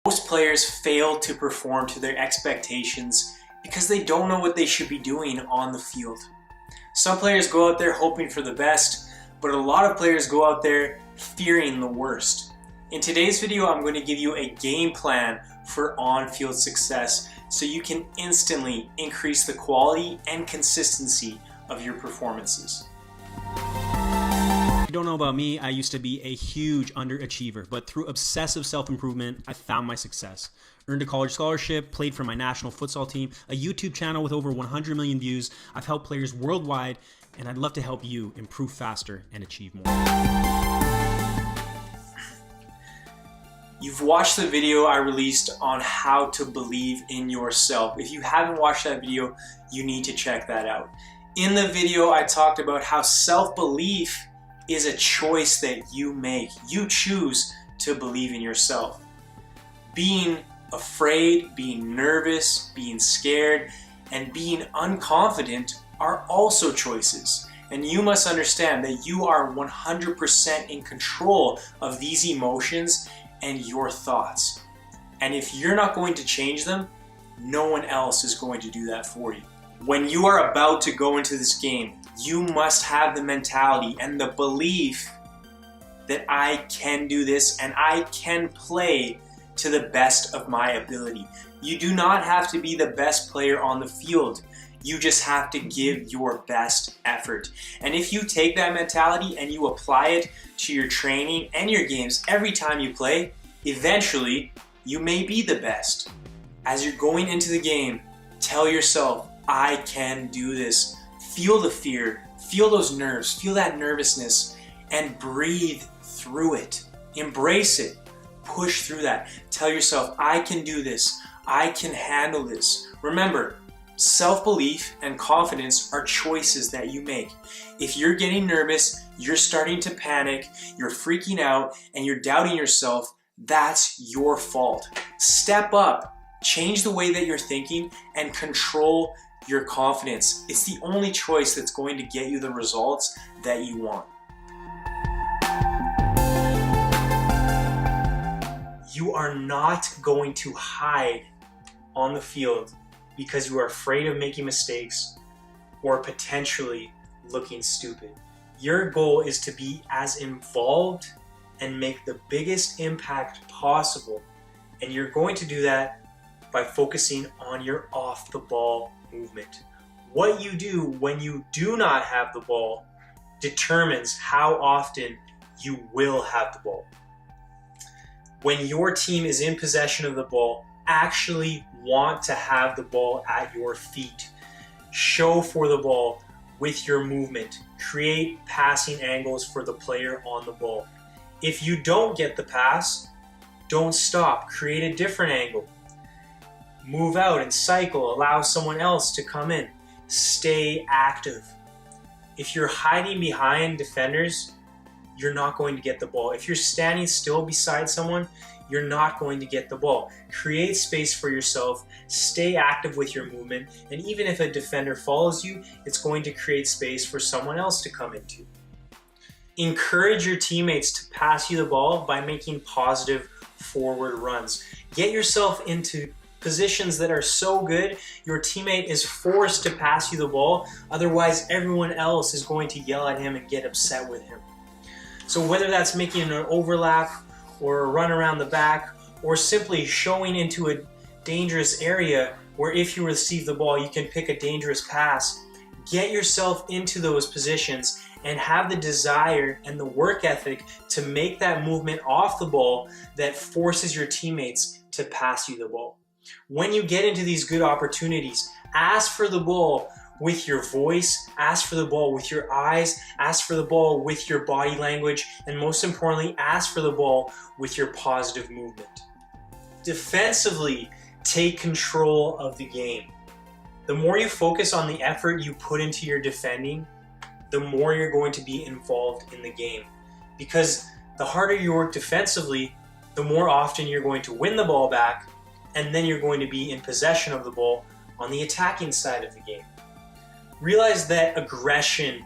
Most players fail to perform to their expectations because they don't know what they should be doing on the field. Some players go out there hoping for the best, but a lot of players go out there fearing the worst. In today's video, I'm going to give you a game plan for on-field success so you can instantly increase the quality and consistency of your performances. If you don't know about me, I used to be a huge underachiever, but through obsessive self-improvement, I found my success. Earned a college scholarship, played for my national futsal team, a YouTube channel with over 100 million views. I've helped players worldwide, and I'd love to help you improve faster and achieve more. You've watched the video I released on how to believe in yourself. If you haven't watched that video, you need to check that out. In the video, I talked about how self-belief is a choice that you make. You choose to believe in yourself. Being afraid, being nervous, being scared, and being unconfident are also choices. And you must understand that you are 100% in control of these emotions and your thoughts. And if you're not going to change them, no one else is going to do that for you. When you are about to go into this game, you must have the mentality and the belief that I can do this and I can play to the best of my ability. You do not have to be the best player on the field. You just have to give your best effort. And if you take that mentality and you apply it to your training and your games every time you play, eventually you may be the best. As you're going into the game, tell yourself, I can do this. Feel the fear, feel those nerves, feel that nervousness, and breathe through it. Embrace it. Push through that. Tell yourself, I can do this. I can handle this. Remember, self-belief and confidence are choices that you make. If you're getting nervous, you're starting to panic, you're freaking out, and you're doubting yourself, that's your fault. Step up, change the way that you're thinking, and control your confidence. It's the only choice that's going to get you the results that you want. You are not going to hide on the field because you are afraid of making mistakes or potentially looking stupid. Your goal is to be as involved and make the biggest impact possible. And you're going to do that by focusing on your off-the-ball movement. What you do when you do not have the ball determines how often you will have the ball. When your team is in possession of the ball, actually want to have the ball at your feet. Show for the ball with your movement. Create passing angles for the player on the ball. If you don't get the pass, don't stop. Create a different angle. Move out and cycle. Allow someone else to come in. Stay active. If you're hiding behind defenders, you're not going to get the ball. If you're standing still beside someone, you're not going to get the ball. Create space for yourself. Stay active with your movement. And even if a defender follows you, it's going to create space for someone else to come into. Encourage your teammates to pass you the ball by making positive forward runs. Get yourself into positions that are so good, your teammate is forced to pass you the ball. Otherwise, everyone else is going to yell at him and get upset with him. So whether that's making an overlap or a run around the back or simply showing into a dangerous area where if you receive the ball, you can pick a dangerous pass, get yourself into those positions and have the desire and the work ethic to make that movement off the ball that forces your teammates to pass you the ball. When you get into these good opportunities, ask for the ball with your voice, ask for the ball with your eyes, ask for the ball with your body language, and most importantly, ask for the ball with your positive movement. Defensively, take control of the game. The more you focus on the effort you put into your defending, the more you're going to be involved in the game. Because the harder you work defensively, the more often you're going to win the ball back, and then you're going to be in possession of the ball on the attacking side of the game. Realize that aggression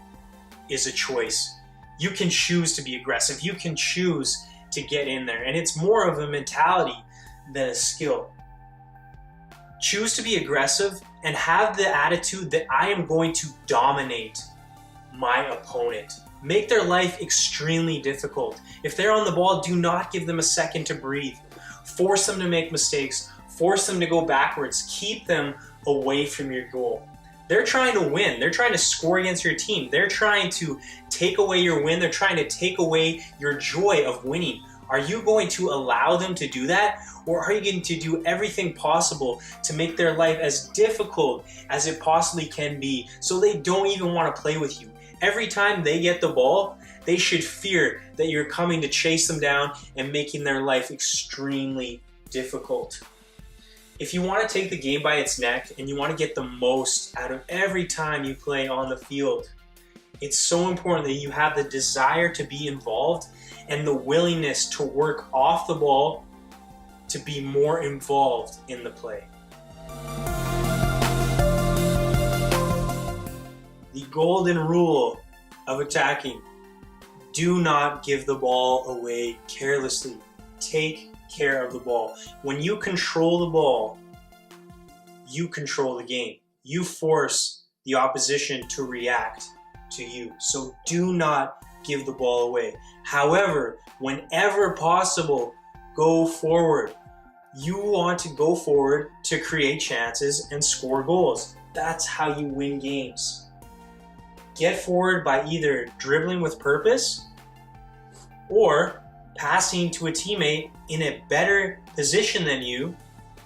is a choice. You can choose to be aggressive. You can choose to get in there. And it's more of a mentality than a skill. Choose to be aggressive and have the attitude that I am going to dominate my opponent. Make their life extremely difficult. If they're on the ball, do not give them a second to breathe. Force them to make mistakes. Force them to go backwards. Keep them away from your goal. They're trying to win. They're trying to score against your team. They're trying to take away your win. They're trying to take away your joy of winning. Are you going to allow them to do that? Or are you going to do everything possible to make their life as difficult as it possibly can be so they don't even want to play with you? Every time they get the ball, they should fear that you're coming to chase them down and making their life extremely difficult. If you want to take the game by its neck and you want to get the most out of every time you play on the field, it's so important that you have the desire to be involved and the willingness to work off the ball to be more involved in the play. The golden rule of attacking: do not give the ball away carelessly. Take care of the ball. When you control the ball, you control the game. You force the opposition to react to you. So do not give the ball away. However, whenever possible, go forward. You want to go forward to create chances and score goals. That's how you win games. Get forward by either dribbling with purpose or passing to a teammate in a better position than you.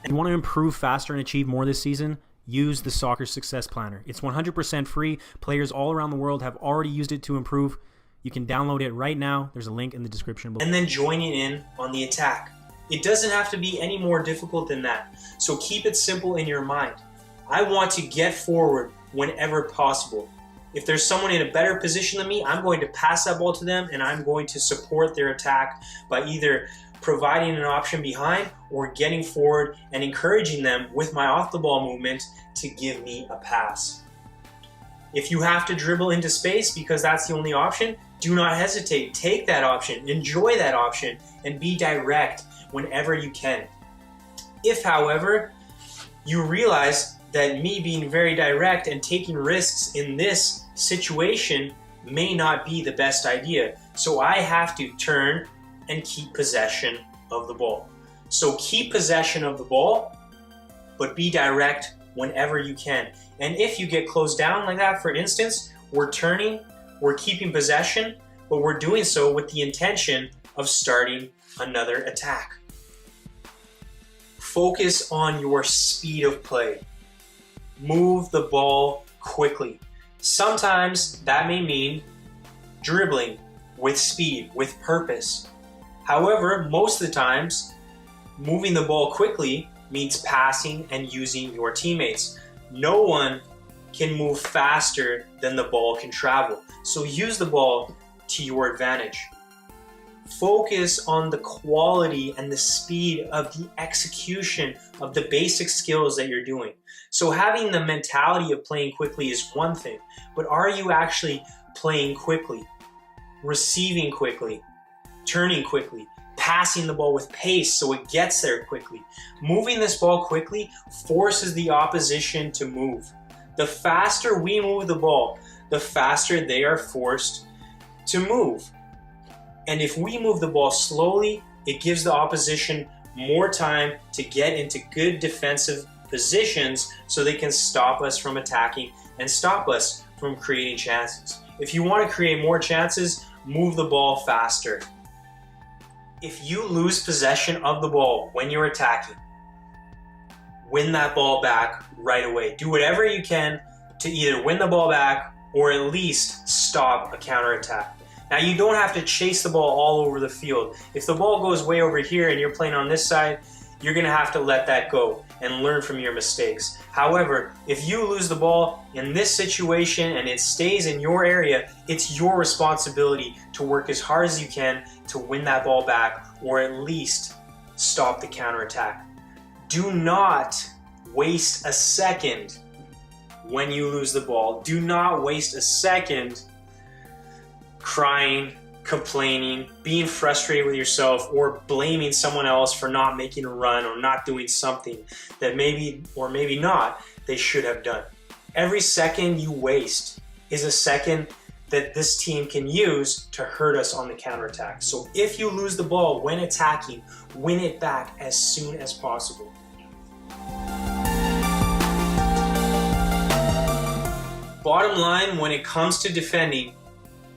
You want to improve faster and achieve more this season? Use the Soccer Success Planner. It's 100% free. Players all around the world have already used it to improve. You can download it right now. There's a link in the description below. And then joining in on the attack. It doesn't have to be any more difficult than that. So keep it simple in your mind. I want to get forward whenever possible. If there's someone in a better position than me, I'm going to pass that ball to them and I'm going to support their attack by either providing an option behind or getting forward and encouraging them with my off the ball movement to give me a pass. If you have to dribble into space because that's the only option, do not hesitate. Take that option, enjoy that option, and be direct whenever you can. If, however, you realize that me being very direct and taking risks in this situation may not be the best idea, so I have to turn and keep possession of the ball. So keep possession of the ball, but be direct whenever you can. And if you get closed down like that, for instance, we're turning, we're keeping possession, but we're doing so with the intention of starting another attack. Focus on your speed of play. Move the ball quickly. Sometimes that may mean dribbling with speed, with purpose. However, most of the times, moving the ball quickly means passing and using your teammates. No one can move faster than the ball can travel. So use the ball to your advantage. Focus on the quality and the speed of the execution of the basic skills that you're doing. So having the mentality of playing quickly is one thing, but are you actually playing quickly, receiving quickly, turning quickly, passing the ball with pace so it gets there quickly? Moving this ball quickly forces the opposition to move. The faster we move the ball, the faster they are forced to move. And if we move the ball slowly, it gives the opposition more time to get into good defensive positions so they can stop us from attacking and stop us from creating chances. If you want to create more chances, move the ball faster. If you lose possession of the ball when you're attacking, win that ball back right away. Do whatever you can to either win the ball back or at least stop a counterattack. Now, you don't have to chase the ball all over the field. If the ball goes way over here and you're playing on this side, you're going to have to let that go and learn from your mistakes. However, if you lose the ball in this situation and it stays in your area, it's your responsibility to work as hard as you can to win that ball back or at least stop the counterattack. Do not waste a second when you lose the ball. Do not waste a second crying, complaining, being frustrated with yourself, or blaming someone else for not making a run or not doing something that maybe or maybe not they should have done. Every second you waste is a second that this team can use to hurt us on the counterattack. So if you lose the ball when attacking, win it back as soon as possible. Bottom line, when it comes to defending,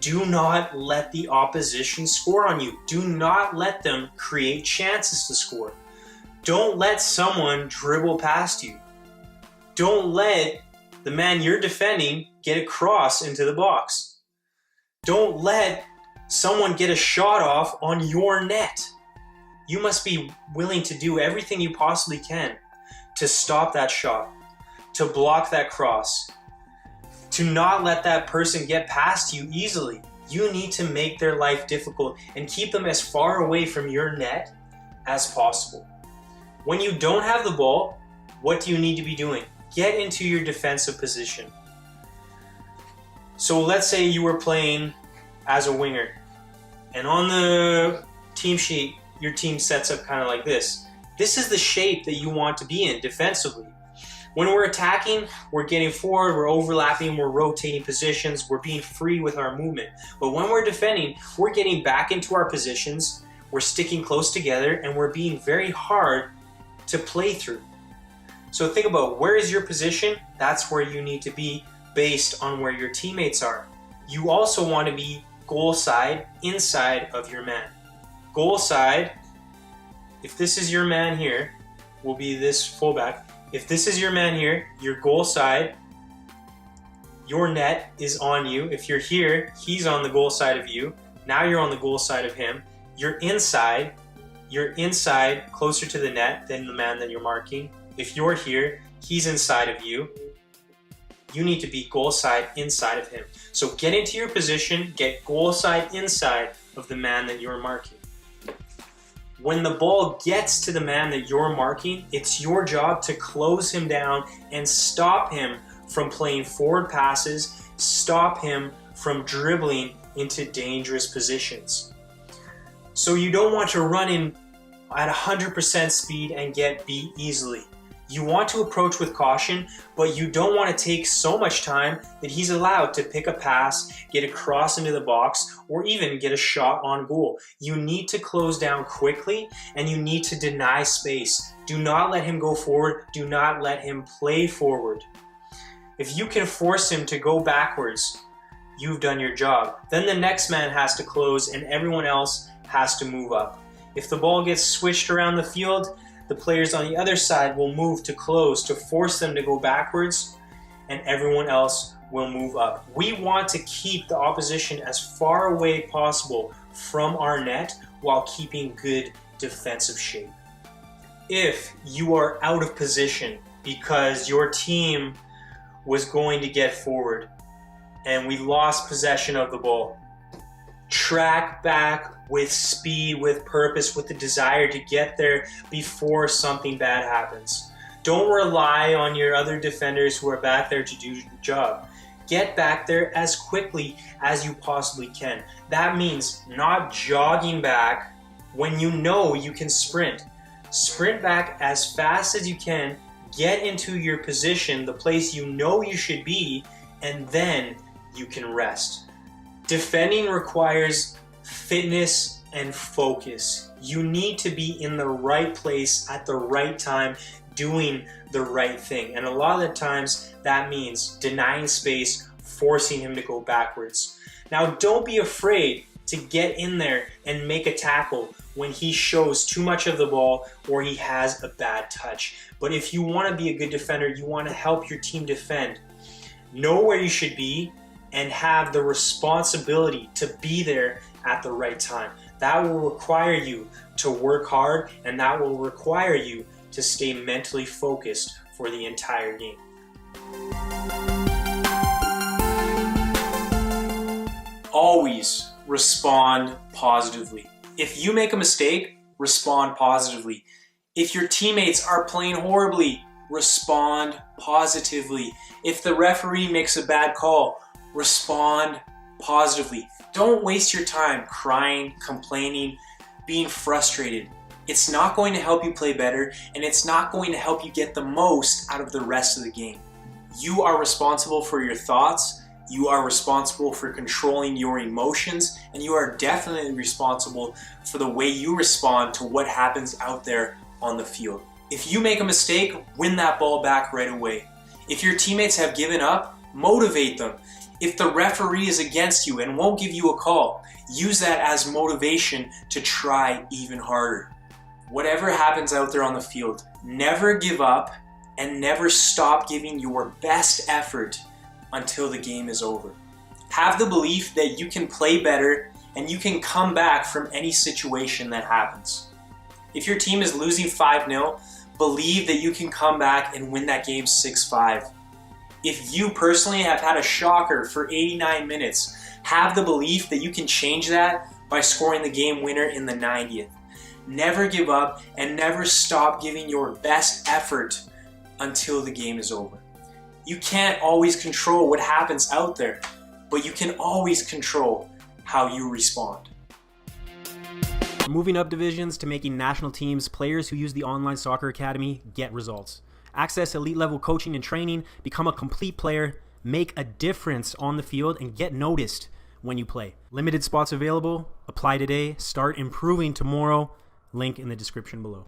do not let the opposition score on you. Do not let them create chances to score. Don't let someone dribble past you. Don't let the man you're defending get a cross into the box. Don't let someone get a shot off on your net. You must be willing to do everything you possibly can to stop that shot, to block that cross, to not let that person get past you easily. You need to make their life difficult and keep them as far away from your net as possible. When you don't have the ball, what do you need to be doing? Get into your defensive position. So let's say you were playing as a winger, and on the team sheet, your team sets up kind of like this. This is the shape that you want to be in defensively. When we're attacking, we're getting forward, we're overlapping, we're rotating positions, we're being free with our movement. But when we're defending, we're getting back into our positions, we're sticking close together, and we're being very hard to play through. So think about, where is your position? That's where you need to be based on where your teammates are. You also want to be goal side, inside of your man. Goal side, if this is your man here, will be this fullback. If this is your man here, your goal side, your net is on you. If you're here, he's on the goal side of you. Now you're on the goal side of him. You're inside closer to the net than the man that you're marking. If you're here, he's inside of you. You need to be goal side inside of him. So get into your position, get goal side inside of the man that you're marking. When the ball gets to the man that you're marking, it's your job to close him down and stop him from playing forward passes, stop him from dribbling into dangerous positions. So you don't want to run in at 100% speed and get beat easily. You want to approach with caution, but you don't want to take so much time that he's allowed to pick a pass, get a cross into the box, or even get a shot on goal. You need to close down quickly, and you need to deny space. Do not let him go forward. Do not let him play forward. If you can force him to go backwards, you've done your job. Then the next man has to close, and everyone else has to move up. If the ball gets switched around the field, the players on the other side will move to close to force them to go backwards, and everyone else will move up. We want to keep the opposition as far away possible from our net while keeping good defensive shape. If you are out of position because your team was going to get forward and we lost possession of the ball, track back with speed, with purpose, with the desire to get there before something bad happens. Don't rely on your other defenders who are back there to do the job. Get back there as quickly as you possibly can. That means not jogging back when you know you can sprint. Sprint back as fast as you can, get into your position, the place you know you should be, and then you can rest. Defending requires fitness and focus. You need to be in the right place at the right time, doing the right thing. And a lot of the times that means denying space, forcing him to go backwards. Now, don't be afraid to get in there and make a tackle when he shows too much of the ball or he has a bad touch. But if you want to be a good defender, you want to help your team defend, know where you should be and have the responsibility to be there at the right time. That will require you to work hard, and that will require you to stay mentally focused for the entire game. Always respond positively. If you make a mistake, respond positively. If your teammates are playing horribly, respond positively. If the referee makes a bad call, respond positively. Don't waste your time crying, complaining, being frustrated. It's not going to help you play better, and it's not going to help you get the most out of the rest of the game. You are responsible for your thoughts, you are responsible for controlling your emotions, and you are definitely responsible for the way you respond to what happens out there on the field. If you make a mistake, win that ball back right away. If your teammates have given up, motivate them. If the referee is against you and won't give you a call, use that as motivation to try even harder. Whatever happens out there on the field, never give up and never stop giving your best effort until the game is over. Have the belief that you can play better and you can come back from any situation that happens. If your team is losing 5-0, believe that you can come back and win that game 6-5. If you personally have had a shocker for 89 minutes, have the belief that you can change that by scoring the game winner in the 90th. Never give up and never stop giving your best effort until the game is over. You can't always control what happens out there, but you can always control how you respond. Moving up divisions to making national teams, players who use the Online Soccer Academy get results. Access elite level coaching and training, become a complete player, make a difference on the field, and get noticed when you play. Limited spots available. Apply today. Start improving tomorrow. Link in the description below.